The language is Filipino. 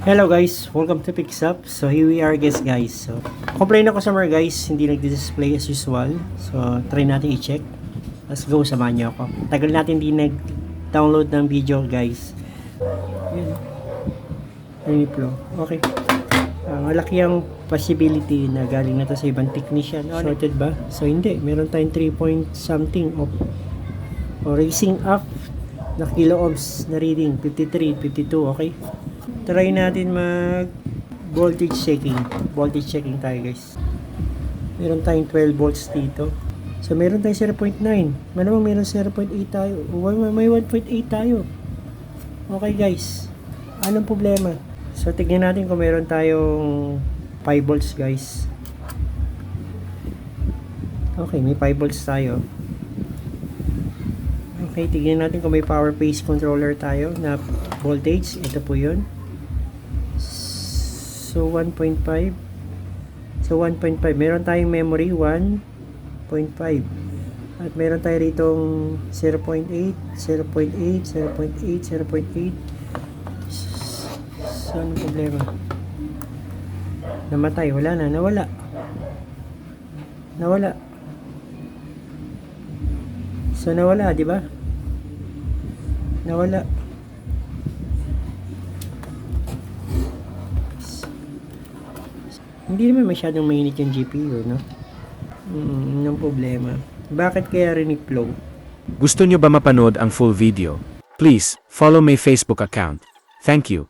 Hello guys, welcome to Pixup. So here we are guys. So complain ako customer guys, hindi nagdi-display as usual. So try natin i-check. Let's go, samahan niyo ako. Tagal natin hindi nag-download ng video guys. Yun. Reniplo. Okay. Malaki ang possibility na galing na to sa ibang technician. Sorted ba? So hindi, meron tayong 3 point something of raising up na kilo ohms na reading, 53, 52, okay? Try natin mag voltage checking. Voltage checking tayo guys. Meron tayong 12 volts dito. So meron tayong 0.9. Malamang meron 0.8 tayo. May 1.8 tayo. Okay guys. Anong problema? So tignan natin kung meron tayong 5 volts guys. Okay, may 5 volts tayo. Okay, tignan natin kung may power phase controller tayo na voltage. Ito po yun. So 1.5. So 1.5. Meron tayong memory 1.5. At meron tayo ritong 0.8, 0.8, 0.8, 0.8. So anong problema? Namatay. Wala na. Nawala. Nawala. So nawala, di ba? Nawala. Hindi naman masyadong mainit yung GPU, no? Yung problema. Bakit kaya reniplow? Gusto nyo ba mapanood ang full video? Please, follow my Facebook account. Thank you.